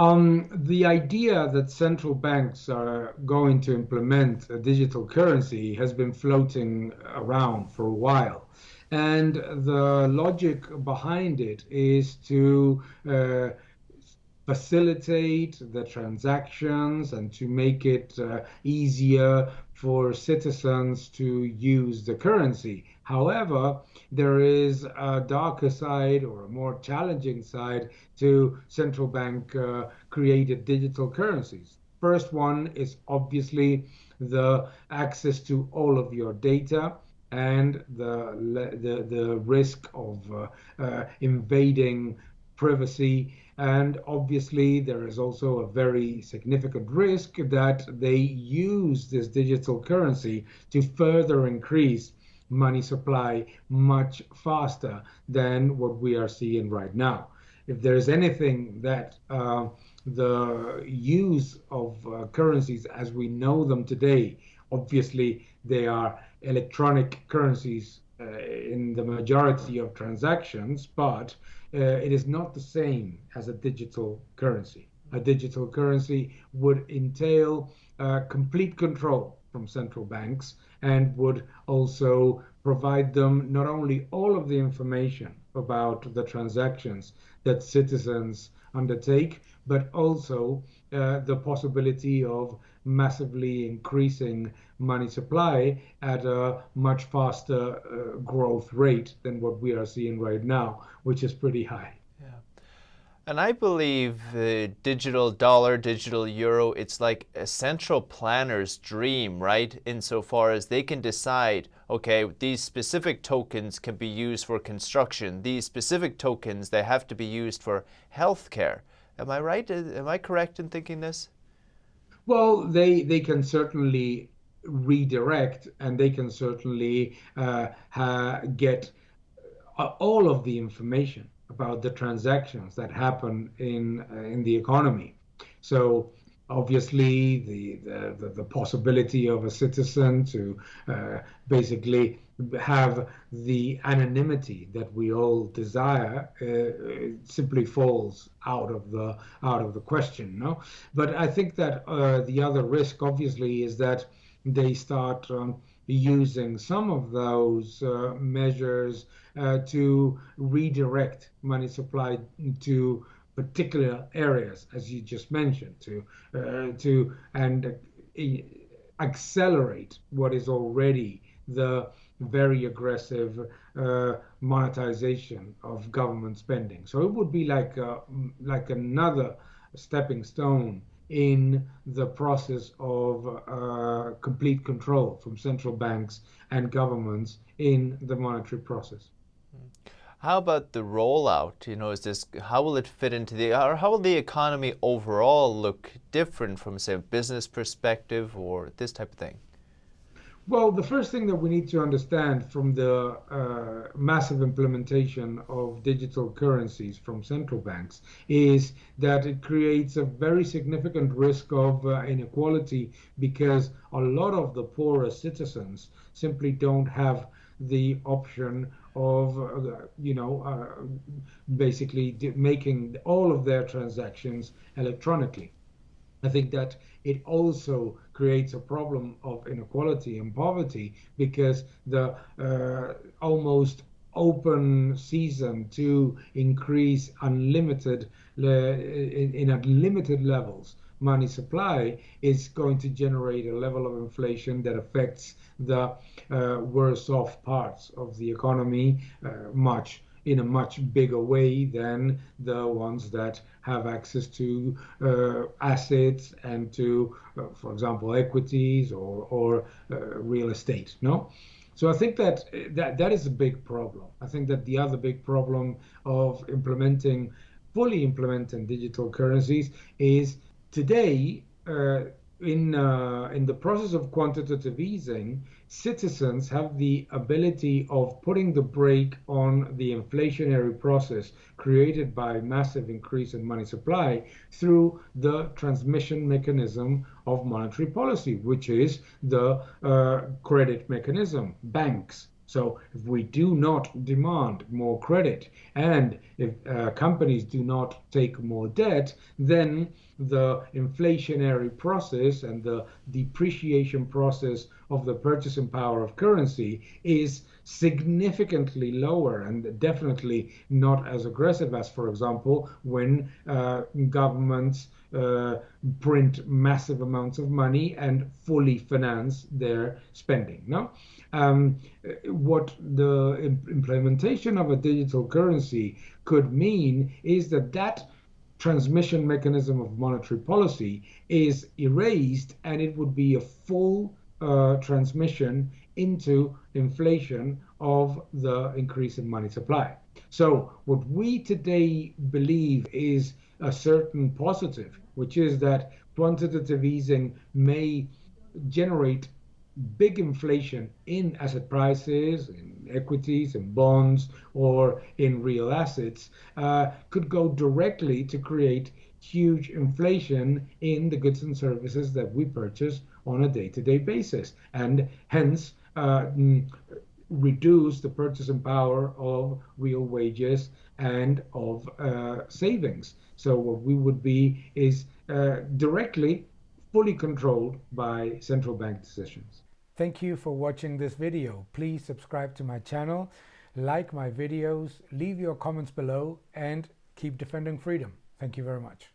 The idea that central banks are going to implement a digital currency has been floating around for a while. And the logic behind it is to facilitate the transactions and to make it easier for citizens to use the currency. However, there is a darker side or a more challenging side to central bank created digital currencies. First one is obviously the access to all of your data and the risk of invading privacy. And obviously, there is also a very significant risk that they use this digital currency to further increase money supply much faster than what we are seeing right now. If there's anything that the use of currencies as we know them today, obviously they are electronic currencies in the majority of transactions, but it is not the same as a digital currency. A digital currency would entail complete control from central banks and would also provide them not only all of the information about the transactions that citizens undertake, but also the possibility of massively increasing money supply at a much faster growth rate than what we are seeing right now, which is pretty high. Yeah. And I believe digital dollar, digital euro, it's like a central planner's dream, right? Insofar as they can decide, okay, these specific tokens can be used for construction. These specific tokens, they have to be used for healthcare. Am I right? Am I correct in thinking this? Well, they can certainly redirect and they can certainly get all of the information about the transactions that happen in the economy. So obviously the possibility of a citizen to basically have the anonymity that we all desire simply falls out of the question, no? But I think that the other risk obviously is that they start using some of those measures to redirect money supply to particular areas, as you just mentioned, to and accelerate what is already the very aggressive monetization of government spending. So it would be like another stepping stone in the process of complete control from central banks and governments in the monetary process. How about the rollout? Is this, how will it fit into or how will the economy overall look different from, say, a business perspective or this type of thing? Well, the first thing that we need to understand from the massive implementation of digital currencies from central banks is that it creates a very significant risk of inequality because a lot of the poorer citizens simply don't have the option of basically making all of their transactions electronically. I think that it also creates a problem of inequality and poverty because the almost open season to increase in unlimited levels money supply is going to generate a level of inflation that affects the worse off parts of the economy in a much bigger way than the ones that have access to assets and to, for example, equities or real estate. No, so I think that is a big problem. I think that the other big problem of fully implementing digital currencies is today. In the process of quantitative easing, citizens have the ability of putting the brake on the inflationary process created by massive increase in money supply through the transmission mechanism of monetary policy, which is the credit mechanism, banks. So if we do not demand more credit and if companies do not take more debt, then the inflationary process and the depreciation process of the purchasing power of currency is significantly lower and definitely not as aggressive as, for example, when governments print massive amounts of money and fully finance their spending. No, um, what the implementation of a digital currency could mean is that transmission mechanism of monetary policy is erased, and it would be a full transmission into inflation of the increase in money supply. So, what we today believe is a certain positive, which is that quantitative easing may generate big inflation in asset prices, in equities, in bonds, or in real assets, could go directly to create huge inflation in the goods and services that we purchase on a day-to-day basis, and hence reduce the purchasing power of real wages and of savings. So what we would be is directly fully controlled by central bank decisions. Thank you for watching this video. Please subscribe to my channel, like my videos, leave your comments below, and keep defending freedom. Thank you very much.